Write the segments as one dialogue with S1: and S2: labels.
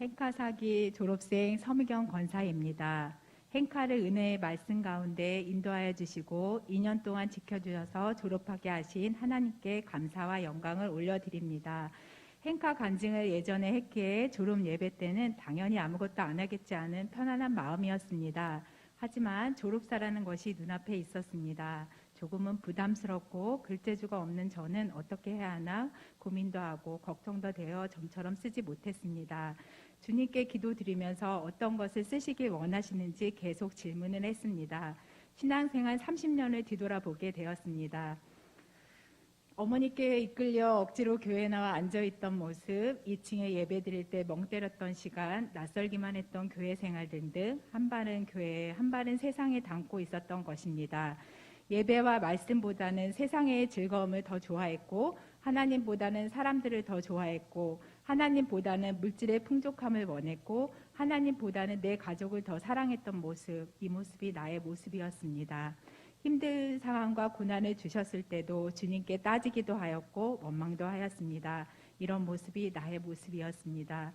S1: 행카사기 졸업생 서미경 권사입니다. 행카를 은혜의 말씀 가운데 인도하여 주시고 2년 동안 지켜주셔서 졸업하게 하신 하나님께 감사와 영광을 올려드립니다. 행카 간증을 예전에 했기에 졸업 예배 때는 당연히 아무것도 안 하겠지 않은 편안한 마음이었습니다. 하지만 졸업사라는 것이 눈앞에 있었습니다. 조금은 부담스럽고 글재주가 없는 저는 어떻게 해야 하나 고민도 하고 걱정도 되어 좀처럼 쓰지 못했습니다. 주님께 기도드리면서 어떤 것을 쓰시길 원하시는지 계속 질문을 했습니다. 신앙생활 30년을 뒤돌아보게 되었습니다. 어머니께 이끌려 억지로 교회 나와 앉아있던 모습, 2층에 예배 드릴 때 멍 때렸던 시간, 낯설기만 했던 교회 생활 등등 한 발은 교회에 한 발은 세상에 담고 있었던 것입니다. 예배와 말씀보다는 세상의 즐거움을 더 좋아했고 하나님보다는 사람들을 더 좋아했고 하나님보다는 물질의 풍족함을 원했고 하나님보다는 내 가족을 더 사랑했던 모습, 이 모습이 나의 모습이었습니다. 힘든 상황과 고난을 주셨을 때도 주님께 따지기도 하였고 원망도 하였습니다. 이런 모습이 나의 모습이었습니다.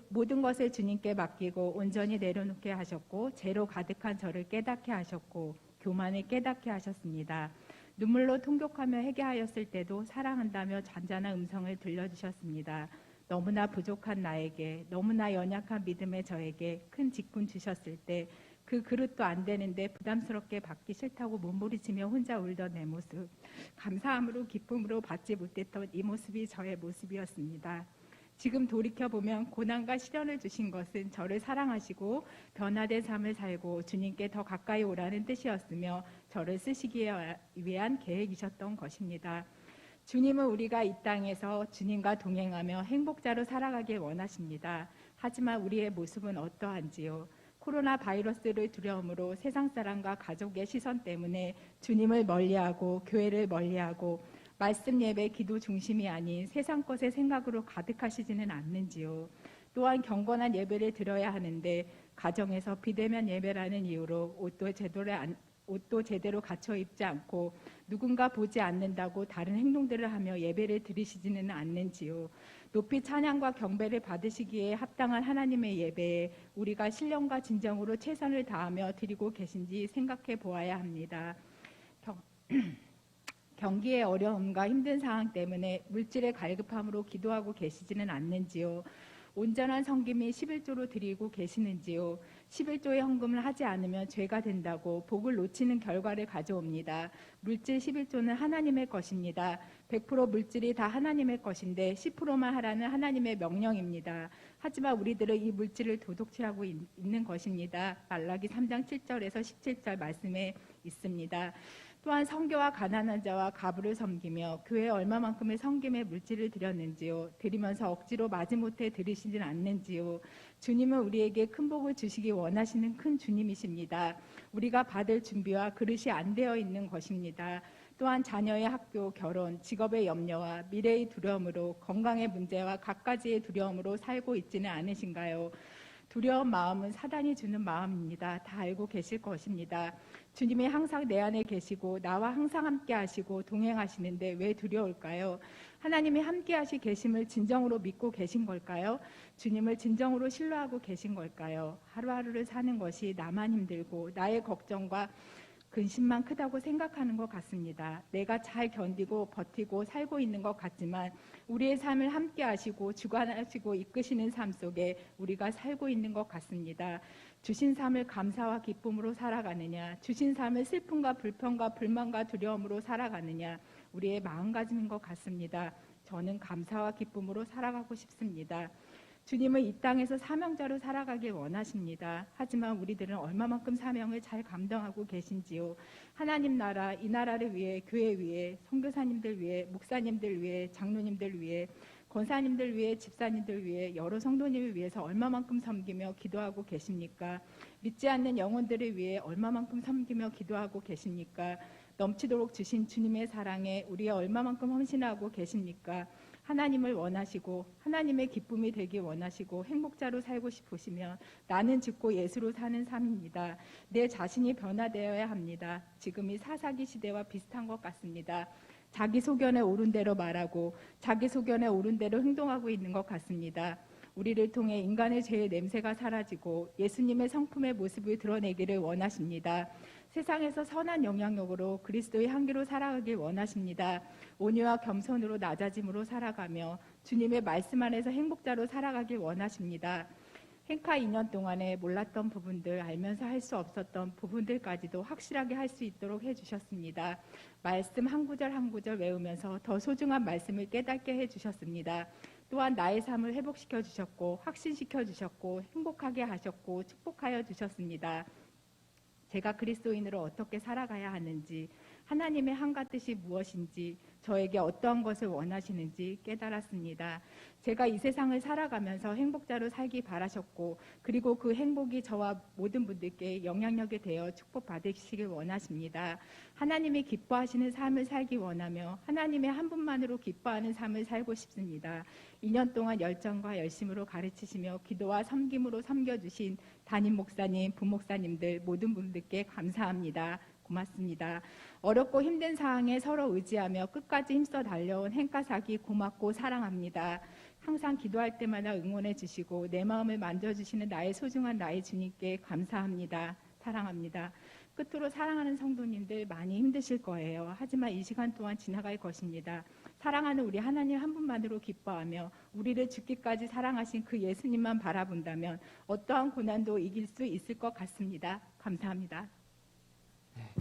S1: 모든 것을 주님께 맡기고 온전히 내려놓게 하셨고 죄로 가득한 저를 깨닫게 하셨고 교만을 깨닫게 하셨습니다. 눈물로 통곡하며 회개하였을 때도 사랑한다며 잔잔한 음성을 들려주셨습니다. 너무나 부족한 나에게, 너무나 연약한 믿음의 저에게 큰 직분 주셨을 때 그 그릇도 안 되는데 부담스럽게 받기 싫다고 몸부리치며 혼자 울던 내 모습, 감사함으로 기쁨으로 받지 못했던 이 모습이 저의 모습이었습니다. 지금 돌이켜보면 고난과 시련을 주신 것은 저를 사랑하시고 변화된 삶을 살고 주님께 더 가까이 오라는 뜻이었으며 저를 쓰시기 위한 계획이셨던 것입니다. 주님은 우리가 이 땅에서 주님과 동행하며 행복자로 살아가길 원하십니다. 하지만 우리의 모습은 어떠한지요? 코로나 바이러스를 두려움으로 세상 사람과 가족의 시선 때문에 주님을 멀리하고 교회를 멀리하고 말씀 예배 기도 중심이 아닌 세상 것의 생각으로 가득하시지는 않는지요. 또한 경건한 예배를 드려야 하는데 가정에서 비대면 예배라는 이유로 옷도 제대로 갖춰 입지 않고 누군가 보지 않는다고 다른 행동들을 하며 예배를 드리시지는 않는지요. 높이 찬양과 경배를 받으시기에 합당한 하나님의 예배에 우리가 신령과 진정으로 최선을 다하며 드리고 계신지 생각해 보아야 합니다. 경기의 어려움과 힘든 상황 때문에 물질의 갈급함으로 기도하고 계시지는 않는지요. 온전한 성김이 11조로 드리고 계시는지요. 11조의 헌금을 하지 않으면 죄가 된다고 복을 놓치는 결과를 가져옵니다. 물질 11조는 하나님의 것입니다. 100% 물질이 다 하나님의 것인데 10%만 하라는 하나님의 명령입니다. 하지만 우리들은 이 물질을 도둑질하고 있는 것입니다. 말라기 3장 7절에서 17절 말씀에 있습니다. 또한 성교와 가난한 자와 가부를 섬기며 교회 얼마만큼의 섬김의 물질을 드렸는지요. 드리면서 억지로 마지못해 드리시진 않는지요. 주님은 우리에게 큰 복을 주시기 원하시는 큰 주님이십니다. 우리가 받을 준비와 그릇이 안 되어 있는 것입니다. 또한 자녀의 학교, 결혼, 직업의 염려와 미래의 두려움으로 건강의 문제와 갖가지의 두려움으로 살고 있지는 않으신가요? 두려운 마음은 사단이 주는 마음입니다. 다 알고 계실 것입니다. 주님이 항상 내 안에 계시고 나와 항상 함께 하시고 동행하시는데 왜 두려울까요? 하나님이 함께 하시 계심을 진정으로 믿고 계신 걸까요? 주님을 진정으로 신뢰하고 계신 걸까요? 하루하루를 사는 것이 나만 힘들고 나의 걱정과 근심만 크다고 생각하는 것 같습니다. 내가 잘 견디고 버티고 살고 있는 것 같지만 우리의 삶을 함께 하시고 주관하시고 이끄시는 삶 속에 우리가 살고 있는 것 같습니다. 주신 삶을 감사와 기쁨으로 살아가느냐, 주신 삶을 슬픔과 불평과 불만과 두려움으로 살아가느냐, 우리의 마음가짐인 것 같습니다. 저는 감사와 기쁨으로 살아가고 싶습니다. 주님은 이 땅에서 사명자로 살아가길 원하십니다. 하지만 우리들은 얼마만큼 사명을 잘 감당하고 계신지요. 하나님 나라, 이 나라를 위해, 교회 위해, 선교사님들 위해, 목사님들 위해, 장로님들 위해, 권사님들 위해, 집사님들 위해, 여러 성도님을 위해서 얼마만큼 섬기며 기도하고 계십니까? 믿지 않는 영혼들을 위해 얼마만큼 섬기며 기도하고 계십니까? 넘치도록 주신 주님의 사랑에 우리가 얼마만큼 헌신하고 계십니까? 하나님을 원하시고 하나님의 기쁨이 되기 원하시고 행복자로 살고 싶으시면 나는 죽고 예수로 사는 삶입니다. 내 자신이 변화되어야 합니다. 지금이 사사기 시대와 비슷한 것 같습니다. 자기 소견에 옳은 대로 말하고 자기 소견에 옳은 대로 행동하고 있는 것 같습니다. 우리를 통해 인간의 죄의 냄새가 사라지고 예수님의 성품의 모습을 드러내기를 원하십니다. 세상에서 선한 영향력으로 그리스도의 향기로 살아가길 원하십니다. 온유와 겸손으로 낮아짐으로 살아가며 주님의 말씀 안에서 행복자로 살아가길 원하십니다. 행카 2년 동안에 몰랐던 부분들, 알면서 할 수 없었던 부분들까지도 확실하게 할 수 있도록 해주셨습니다. 말씀 한 구절 한 구절 외우면서 더 소중한 말씀을 깨닫게 해주셨습니다. 또한 나의 삶을 회복시켜 주셨고 확신시켜 주셨고 행복하게 하셨고 축복하여 주셨습니다. 제가 그리스도인으로 어떻게 살아가야 하는지, 하나님의 한가 뜻이 무엇인지, 저에게 어떠한 것을 원하시는지 깨달았습니다. 제가 이 세상을 살아가면서 행복자로 살기 바라셨고, 그리고 그 행복이 저와 모든 분들께 영향력이 되어 축복받으시길 원하십니다. 하나님이 기뻐하시는 삶을 살기 원하며 하나님의 한 분만으로 기뻐하는 삶을 살고 싶습니다. 2년 동안 열정과 열심으로 가르치시며 기도와 섬김으로 섬겨주신 담임 목사님, 부목사님들 모든 분들께 감사합니다. 고맙습니다. 어렵고 힘든 상황에 서로 의지하며 끝까지 힘써 달려온 행가사기 고맙고 사랑합니다. 항상 기도할 때마다 응원해 주시고 내 마음을 만져주시는 나의 소중한 나의 주님께 감사합니다. 사랑합니다. 끝으로 사랑하는 성도님들 많이 힘드실 거예요. 하지만 이 시간 동안 지나갈 것입니다. 사랑하는 우리 하나님 한 분만으로 기뻐하며 우리를 죽기까지 사랑하신 그 예수님만 바라본다면 어떠한 고난도 이길 수 있을 것 같습니다. 감사합니다.